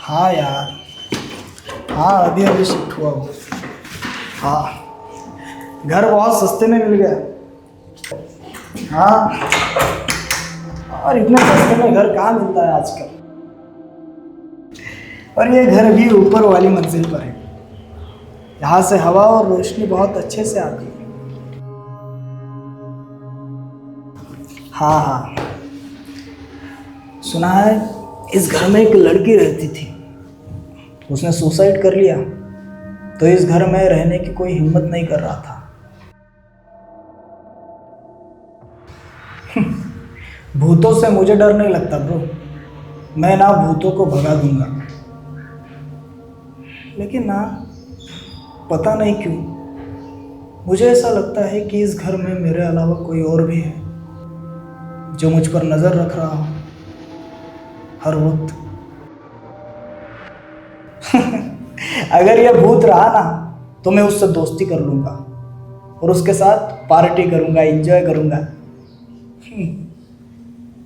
हाँ यार, हाँ अभी अभी शिफ्ट हुआ हूँ। हाँ, घर बहुत सस्ते में मिल गया। हाँ, और इतने सस्ते में घर कहाँ मिलता है आजकल। और ये घर भी ऊपर वाली मंजिल पर है। यहाँ से हवा और रोशनी बहुत अच्छे से आती है। हाँ हाँ, सुना है इस घर में एक लड़की रहती थी, उसने सुसाइड कर लिया। तो इस घर में रहने की कोई हिम्मत नहीं कर रहा था। भूतों से मुझे डर नहीं लगता ब्रो, मैं ना भूतों को भगा दूंगा। लेकिन ना, पता नहीं क्यों मुझे ऐसा लगता है कि इस घर में मेरे अलावा कोई और भी है, जो मुझ पर नज़र रख रहा हो हर वक्त। अगर यह भूत रहा ना, तो मैं उससे दोस्ती कर लूंगा और उसके साथ पार्टी करूंगा, एंजॉय करूंगा।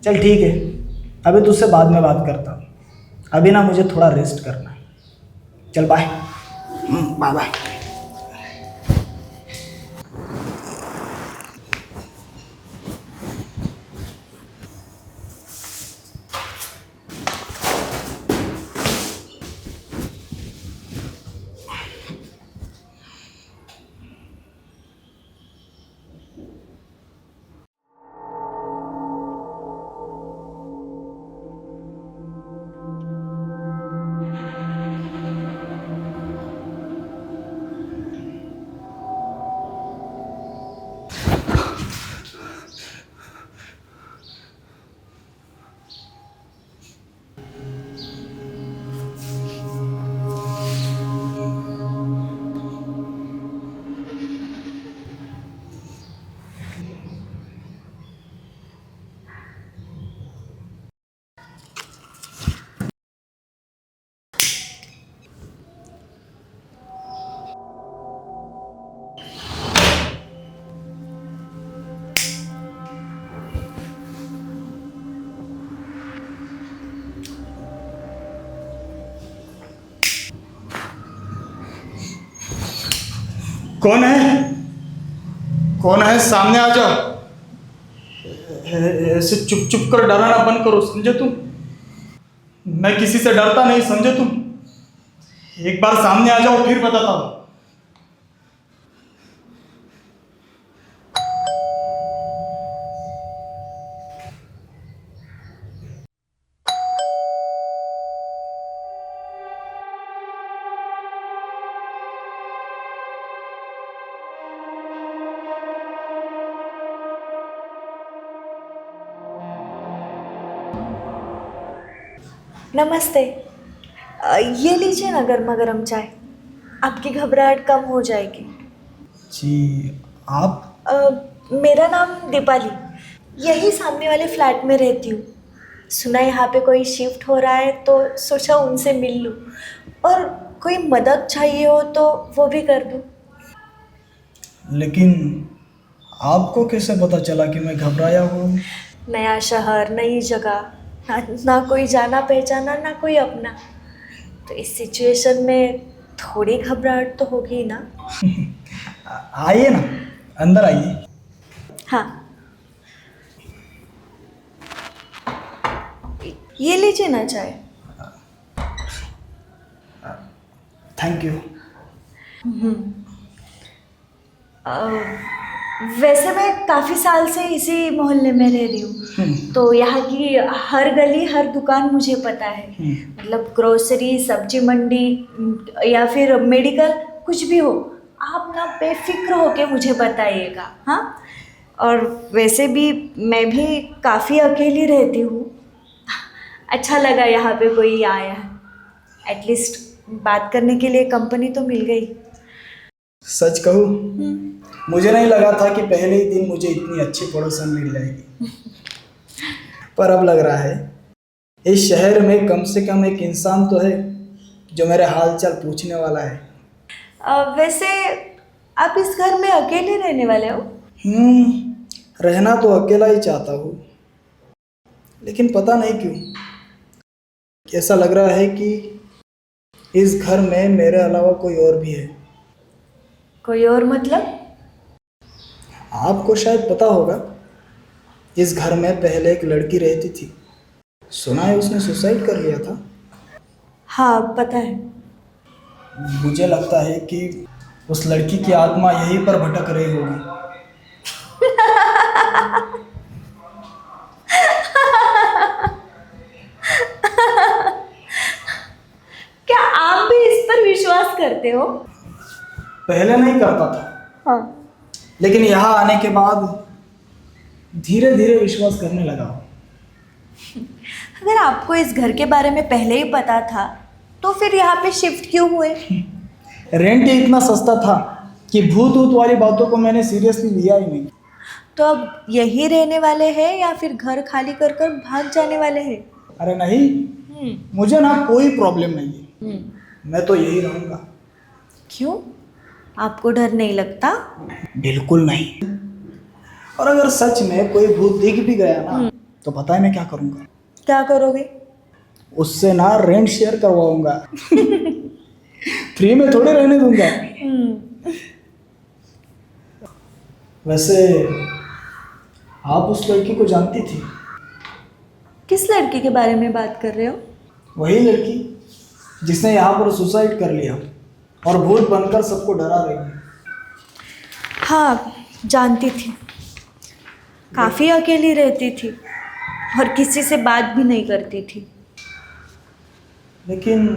चल ठीक है, अभी तुझसे बाद में बात करता हूँ। अभी ना मुझे थोड़ा रेस्ट करना है। चल बाय। Bye bye. कौन है? कौन है? सामने आ जाओ। ऐसे चुप चुप कर डराना बंद करो, समझे तुम? मैं किसी से डरता नहीं, समझे तुम? एक बार सामने आ जाओ, फिर बताता हूं। नमस्ते। ये लीजिए ना गर्मा गर्म चाय, आपकी घबराहट कम हो जाएगी। जी, आप? मेरा नाम दीपाली, यही सामने वाले फ्लैट में रहती हूँ। सुना यहाँ पे कोई शिफ्ट हो रहा है तो सोचा उनसे मिल लूँ, और कोई मदद चाहिए हो तो वो भी कर दूँ। लेकिन आपको कैसे पता चला कि मैं घबराया हूँ? नया शहर, नई जगह, ना कोई जाना पहचाना, ना कोई अपना, तो इस सिचुएशन में थोड़ी घबराहट तो होगी ना। आइए ना, अंदर आइए। हाँ, ये लीजिए ना चाय। Thank you. वैसे मैं काफ़ी साल से इसी मोहल्ले में रह रही हूँ, तो यहाँ की हर गली हर दुकान मुझे पता है। मतलब ग्रोसरी, सब्जी मंडी या फिर मेडिकल, कुछ भी हो, आप ना बेफिक्र होके मुझे बताइएगा। हाँ, और वैसे भी मैं भी काफ़ी अकेली रहती हूँ। अच्छा लगा यहाँ पे कोई आया है, एटलीस्ट बात करने के लिए कंपनी तो मिल गई। सच कहूँ, मुझे नहीं लगा था कि पहले ही दिन मुझे इतनी अच्छी पड़ोसन मिल जाएगी। पर अब लग रहा है इस शहर में कम से कम एक इंसान तो है जो मेरे हाल चाल पूछने वाला है। वैसे आप इस घर में अकेले रहने वाले हो? रहना तो अकेला ही चाहता हूँ, लेकिन पता नहीं क्यों ऐसा लग रहा है कि इस घर में मेरे अलावा कोई और भी है। कोई और मतलब? आपको शायद पता होगा, इस घर में पहले एक लड़की रहती थी। सुना है उसने सुसाइड कर लिया था। हाँ पता है। मुझे लगता है कि उस लड़की की आत्मा यहीं पर भटक रही होगी। क्या आप भी इस पर विश्वास करते हो? पहले नहीं करता था, हाँ। लेकिन यहाँ आने के बाद धीरे धीरे विश्वास करने लगा। अगर आपको इस घर के बारे में पहले ही पता था तो फिर यहाँ पे शिफ्ट क्यों हुए? रेंट ही इतना सस्ता था कि भूत ऊत वाली बातों को मैंने सीरियसली लिया ही नहीं। तो अब यही रहने वाले हैं या फिर घर खाली कर कर भाग जाने वाले हैं? अरे नहीं, मुझे ना कोई प्रॉब्लम नहीं है, मैं तो यही रहूँगा। क्यों? आपको डर नहीं लगता? बिल्कुल नहीं। और अगर सच में कोई भूत दिख भी गया ना, तो पता है मैं क्या करूँगा? क्या करोगे? उससे ना रेंट शेयर करवाऊंगा। फ्री में थोड़े रहने दूंगा। वैसे आप उस लड़की को जानती थी? किस लड़की के बारे में बात कर रहे हो? वही लड़की जिसने यहाँ पर सुसाइड कर लिया और भूत बनकर सबको डरा रही है। हाँ जानती थी। काफ़ी अकेली रहती थी और किसी से बात भी नहीं करती थी। लेकिन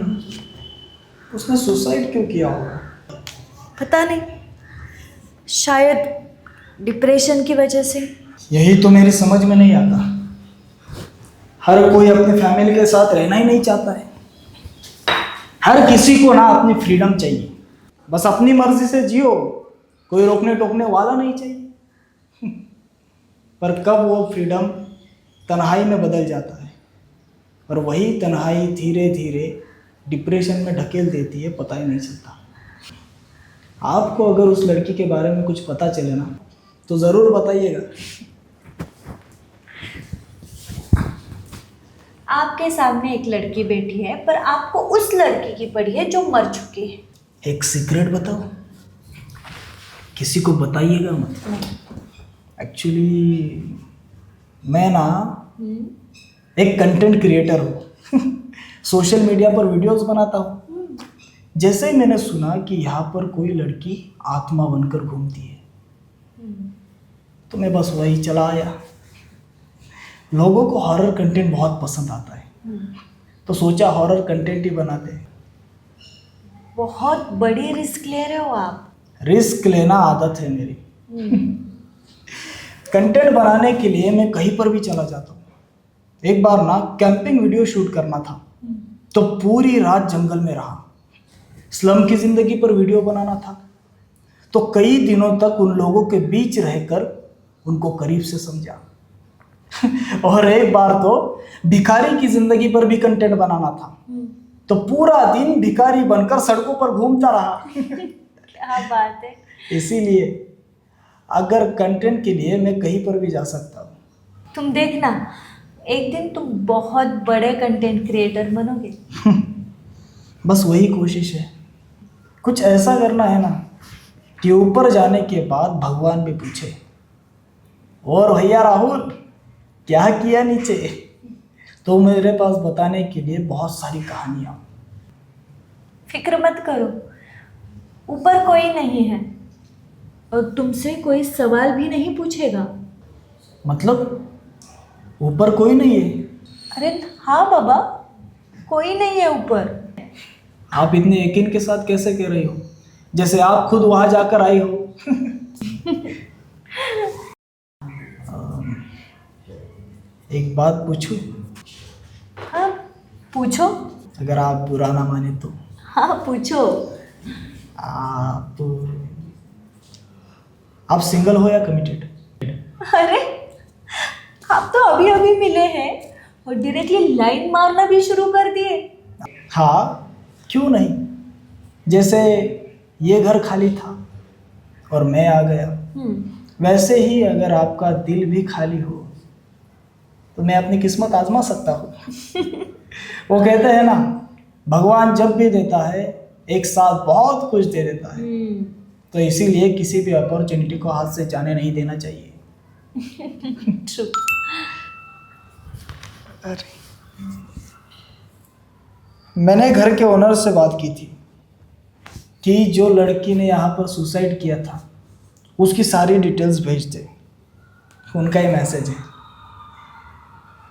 उसने सुसाइड क्यों किया होगा? पता नहीं, शायद डिप्रेशन की वजह से। यही तो मेरी समझ में नहीं आता। हर कोई अपनी फैमिली के साथ रहना ही नहीं चाहता है। हर किसी को ना अपनी फ्रीडम चाहिए, बस अपनी मर्जी से जियो, कोई रोकने टोकने वाला नहीं चाहिए। पर कब वो फ्रीडम तन्हाई में बदल जाता है और वही तन्हाई धीरे धीरे डिप्रेशन में ढकेल देती है, पता ही नहीं चलता। आपको अगर उस लड़की के बारे में कुछ पता चले ना तो ज़रूर बताइएगा। आपके सामने एक लड़की बैठी है पर आपको उस लड़की की पड़ी है जो मर चुकी है। एक सीक्रेट बताओ, किसी को बताइएगा मत। एक्चुअली मैं ना एक कंटेंट क्रिएटर हूँ। सोशल मीडिया पर वीडियोस बनाता हूँ। जैसे ही मैंने सुना कि यहाँ पर कोई लड़की आत्मा बनकर घूमती है तो मैं बस वही चला आया। लोगों को हॉरर कंटेंट बहुत पसंद आता है तो सोचा हॉरर कंटेंट ही बनाते हैं। बहुत बड़ी रिस्क ले रहे हो आप। रिस्क लेना आदत है मेरी। कंटेंट बनाने के लिए मैं कहीं पर भी चला जाता हूँ। एक बार ना कैंपिंग वीडियो शूट करना था तो पूरी रात जंगल में रहा। स्लम की ज़िंदगी पर वीडियो बनाना था तो कई दिनों तक उन लोगों के बीच रहकर उनको करीब से समझा। और एक बार तो भिखारी की ज़िंदगी पर भी कंटेंट बनाना था तो पूरा दिन भिखारी बनकर सड़कों पर घूमता रहा। क्या बात है। इसीलिए अगर कंटेंट के लिए मैं कहीं पर भी जा सकता हूँ। तुम देखना, एक दिन तुम बहुत बड़े कंटेंट क्रिएटर बनोगे। बस वही कोशिश है। कुछ ऐसा करना है ना कि ऊपर जाने के बाद भगवान भी पूछे, और भैया राहुल क्या किया नीचे? तो मेरे पास बताने के लिए बहुत सारी कहानियाँ। फिक्र मत करो, ऊपर कोई नहीं है और तुमसे कोई सवाल भी नहीं पूछेगा। मतलब ऊपर कोई नहीं है? अरे हाँ बाबा, कोई नहीं है ऊपर। आप इतने यकीन के साथ कैसे कह रही हो, जैसे आप खुद वहां जाकर आई हो? एक बात पूछूं? हाँ पूछो। अगर आप बुरा ना माने तो। हाँ पूछो। आप सिंगल हो या कमिटेड? अरे आप तो अभी अभी मिले हैं और डायरेक्टली लाइन मारना भी शुरू कर दिए। हाँ क्यों नहीं, जैसे ये घर खाली था और मैं आ गया, वैसे ही अगर आपका दिल भी खाली हो तो मैं अपनी किस्मत आजमा सकता हूँ। वो कहते हैं ना, भगवान जब भी देता है एक साथ बहुत कुछ दे देता है, तो इसीलिए किसी भी अपॉर्चुनिटी को हाथ से जाने नहीं देना चाहिए। ट्रू। अरे, मैंने घर के ओनर से बात की थी कि जो लड़की ने यहाँ पर सुसाइड किया था उसकी सारी डिटेल्स भेज दे। उनका ही मैसेज है,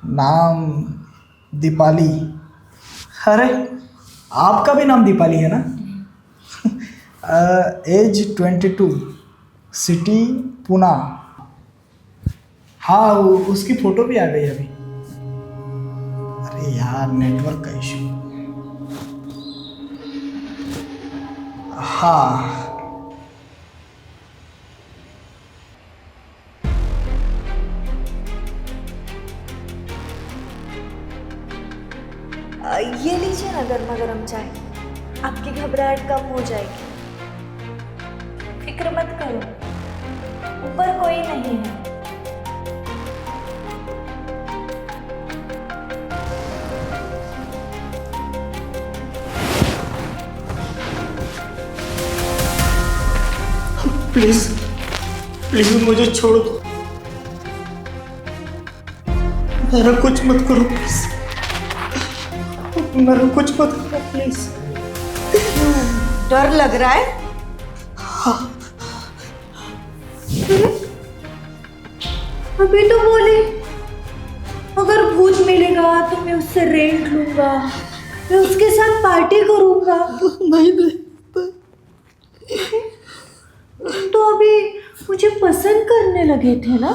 नाम दीपाली। अरे आपका भी नाम दीपाली है ना? Age 22, city Pune. हाँ, उसकी फोटो भी आ गई अभी। अरे यार, नेटवर्क का इशू। हाँ, ये लीजिए ना गर्मा गर्म चाय, आपकी घबराहट कम हो जाएगी। फिक्र मत करो, ऊपर कोई नहीं है। प्लीज प्लीज मुझे छोड़ दो, मेरा कुछ मत करो प्लीज, मेरा कुछ मत करो प्लीज। डर लग रहा है? अभी तो बोले अगर भूत मिलेगा तो मैं उससे रेंट लूंगा, मैं उसके साथ पार्टी करूंगा। नहीं नहीं, तो अभी मुझे पसंद करने लगे थे ना?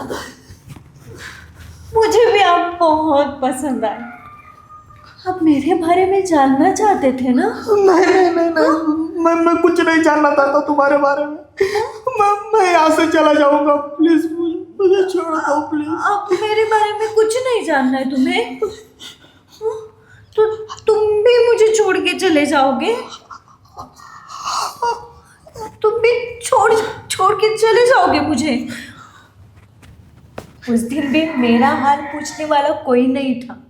मुझे भी आप बहुत पसंद आए। आप मेरे बारे में जानना चाहते थे ना? नहीं नहीं नहीं, नहीं। मैं कुछ नहीं जानना चाहता तुम्हारे बारे में। मैं यहाँ से चला जाऊंगा, प्लीज मुझे छोड़ दो प्लीज। आप मेरे बारे में कुछ नहीं जानना है तुम्हें? तो तुम भी मुझे छोड़ के चले जाओगे? तुम भी छोड़ के चले जाओगे मुझे? उस दिन भी मेरा हाल पूछने वाला कोई नहीं था।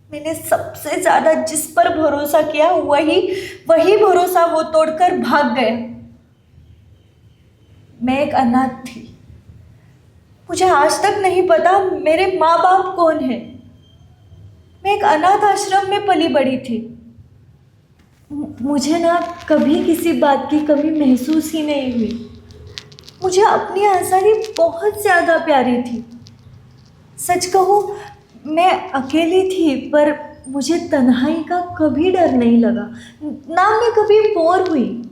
मैंने सबसे ज्यादा जिस पर भरोसा किया वही भरोसा वो तोड़कर भाग गया। मैं एक अनाथ थी। मुझे आज तक नहीं पता मेरे माँ बाप कौन है। मैं एक अनाथ आश्रम में पली बड़ी थी। मुझे ना कभी किसी बात की कमी महसूस ही नहीं हुई। मुझे अपनी आज़ादी बहुत ज़्यादा प्यारी थी। सच कहूँ, मैं अकेली थी पर मुझे तन्हाई का कभी डर नहीं लगा, ना मैं कभी बोर हुई।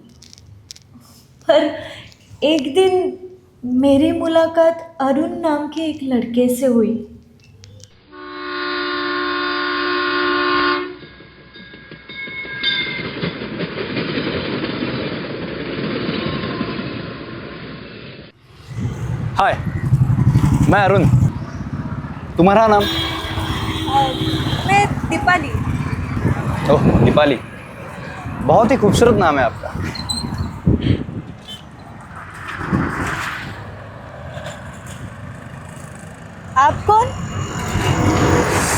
पर एक दिन मेरी मुलाकात अरुण नाम के एक लड़के से हुई। हाय, मैं अरुण। तुम्हारा नाम? मैं दीपाली। ओह, दीपाली, बहुत ही खूबसूरत नाम है आपका। आप कौन?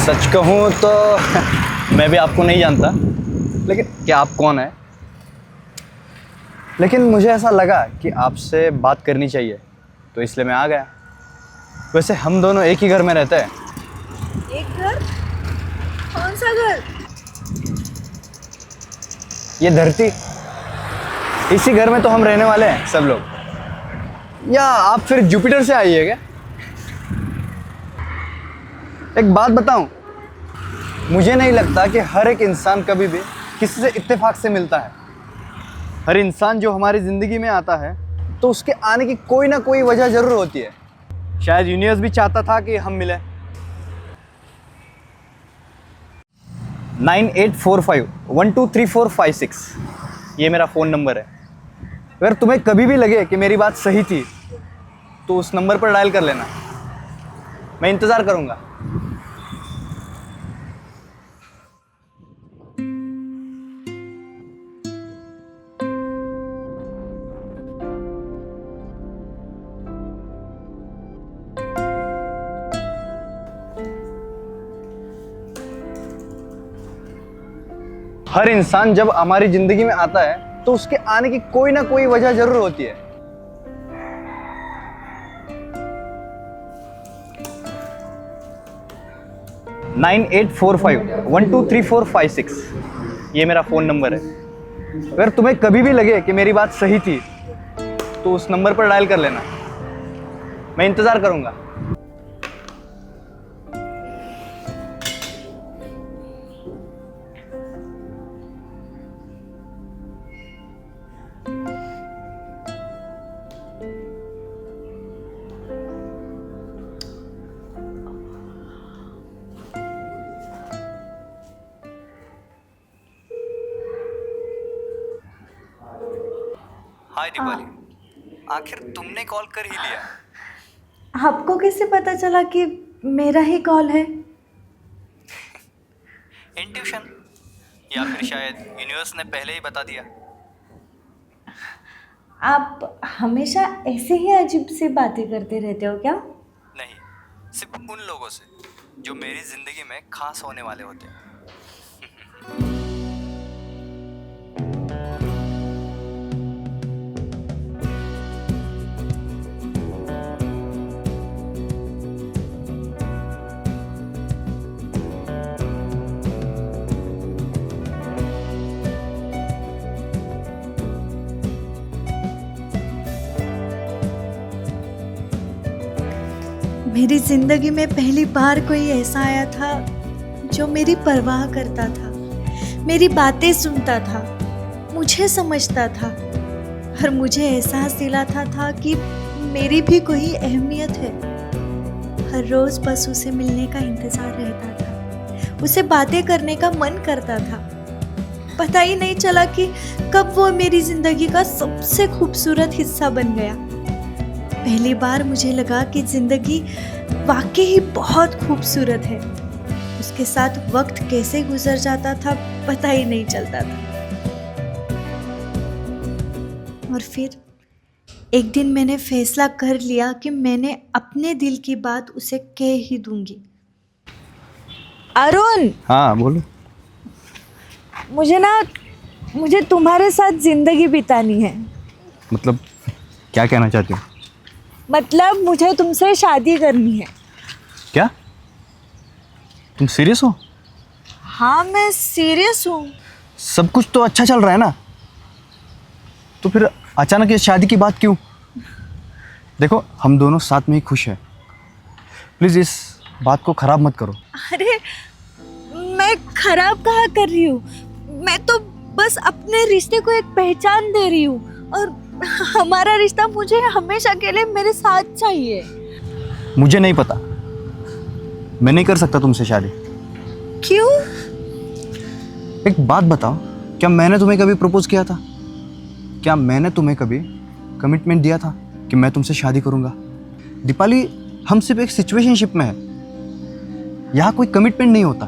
सच कहूँ तो मैं भी आपको नहीं जानता, लेकिन क्या आप कौन है? लेकिन मुझे ऐसा लगा कि आपसे बात करनी चाहिए, तो इसलिए मैं आ गया। वैसे हम दोनों एक ही घर में रहते हैं। एक घर? कौन सा घर? ये धरती, इसी घर में तो हम रहने वाले हैं सब लोग। या आप फिर जुपिटर से आई है क्या? एक बात बताऊं, मुझे नहीं लगता कि हर एक इंसान कभी भी किसी से इत्तेफाक से मिलता है। हर इंसान जो हमारी ज़िंदगी में आता है तो उसके आने की कोई ना कोई वजह ज़रूर होती है। शायद यूनिवर्स भी चाहता था कि हम मिलें। 9845123456 ये मेरा फ़ोन नंबर है। अगर तुम्हें कभी भी लगे कि मेरी बात सही थी तो उस नंबर पर डायल कर लेना। मैं इंतज़ार करूँगा। हर इंसान जब हमारी जिंदगी में आता है तो उसके आने की कोई ना कोई वजह जरूर होती है। (9845123456) ये मेरा फ़ोन नंबर है। अगर तुम्हें कभी भी लगे कि मेरी बात सही थी तो उस नंबर पर डायल कर लेना। मैं इंतज़ार करूँगा। हाय दीपाली, आखिर तुमने कॉल कर ही लिया। आपको कैसे पता चला कि मेरा ही कॉल है? इंट्यूशन, या फिर शायद यूनिवर्स ने पहले ही बता दिया। आप हमेशा ऐसे ही अजीब सी बातें करते रहते हो क्या? नहीं, सिर्फ उन लोगों से जो मेरी जिंदगी में खास होने वाले होते हैं। मेरी जिंदगी में पहली बार कोई ऐसा आया था जो मेरी परवाह करता था, मेरी बातें सुनता था, मुझे समझता था और मुझे एहसास दिलाता था कि मेरी भी कोई अहमियत है। हर रोज बस उसे मिलने का इंतजार रहता था, उसे बातें करने का मन करता था। पता ही नहीं चला कि कब वो मेरी जिंदगी का सबसे खूबसूरत हिस्सा बन गया। पहली बार मुझे लगा कि जिंदगी वाकई ही बहुत खूबसूरत है। उसके साथ वक्त कैसे गुजर जाता था पता ही नहीं चलता था। और फिर एक दिन मैंने फैसला कर लिया कि मैंने अपने दिल की बात उसे कह ही दूंगी। अरुण, हाँ बोलो। मुझे तुम्हारे साथ जिंदगी बितानी है। मतलब क्या कहना चाहती हो? मतलब मुझे तुमसे शादी करनी है। क्या तुम सीरियस हो? हाँ, मैं सीरियस हूँ। सब कुछ तो अच्छा चल रहा है ना, तो फिर अचानक ये शादी की बात क्यों? देखो हम दोनों साथ में ही खुश हैं, प्लीज़ इस बात को ख़राब मत करो। अरे मैं खराब कहाँ कर रही हूँ? मैं तो बस अपने रिश्ते को एक पहचान दे रही हूँ और हमारा रिश्ता मुझे हमेशा के लिए मेरे साथ चाहिए। मुझे नहीं पता, मैं नहीं कर सकता तुमसे शादी। क्यों? एक बात बताओ, क्या मैंने तुम्हें कभी प्रपोज किया था? क्या मैंने तुम्हें कभी कमिटमेंट दिया था कि मैं तुमसे शादी करूंगा? दीपाली, हम सिर्फ एक सिचुएशनशिप में हैं, यहाँ कोई कमिटमेंट नहीं होता।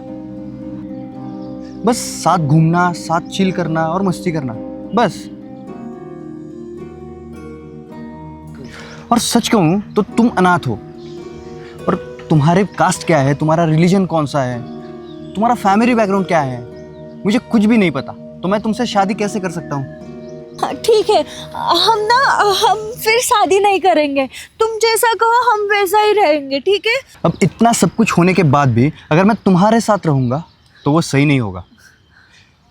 बस साथ घूमना, साथ चिल करना और मस्ती करना, बस। और सच कहूँ तो तुम अनाथ हो, और तुम्हारे कास्ट क्या है, तुम्हारा रिलीजन कौन सा है, तुम्हारा फैमिली बैकग्राउंड क्या है, मुझे कुछ भी नहीं पता। तो मैं तुमसे शादी कैसे कर सकता हूँ? ठीक है, हम फिर शादी नहीं करेंगे। तुम जैसा कहो हम वैसा ही रहेंगे, ठीक है? अब इतना सब कुछ होने के बाद भी अगर मैं तुम्हारे साथ रहूँगा तो वो सही नहीं होगा।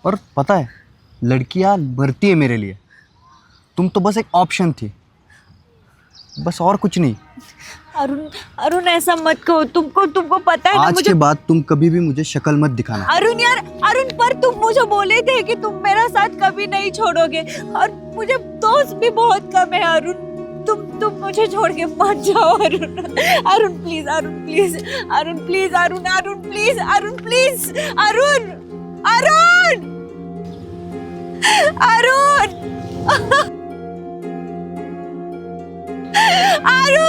और पता है, लड़कियाँ मरती है मेरे लिए, तुम तो बस एक ऑप्शन थी, बस और कुछ नहीं। अरुण ऐसा मत कहो। तुमको पता है ना, आज के बाद तुम कभी भी मुझे शक्ल मत दिखाना। अरुण यार, अरुण पर तुम मुझे बोले थे कि तुम मेरा साथ कभी नहीं छोड़ोगे, और मुझे दोस्त भी बहुत कम है। अरुण तुम मुझे छोड़ के मत जाओ। Arun please, Arun please, Arun please, Arun please, Arun please, Arun Arun Arun Arun.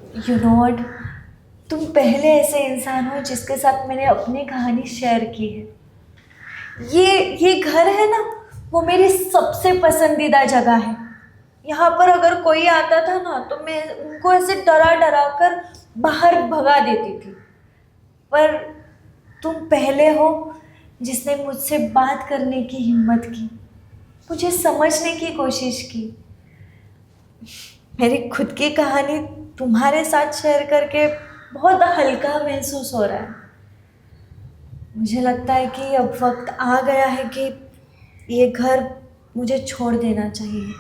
You know what, तुम पहले ऐसे इंसान हो जिसके साथ मैंने अपनी कहानी शेयर की है। ये घर है ना, वो मेरी सबसे पसंदीदा जगह है। यहाँ पर अगर कोई आता था ना तो मैं उनको ऐसे डरा डरा कर बाहर भगा देती थी, पर तुम पहले हो जिसने मुझसे बात करने की हिम्मत की, मुझे समझने की कोशिश की। मेरी खुद की कहानी तुम्हारे साथ शेयर करके बहुत हल्का महसूस हो रहा है। मुझे लगता है कि अब वक्त आ गया है कि ये घर मुझे छोड़ देना चाहिए।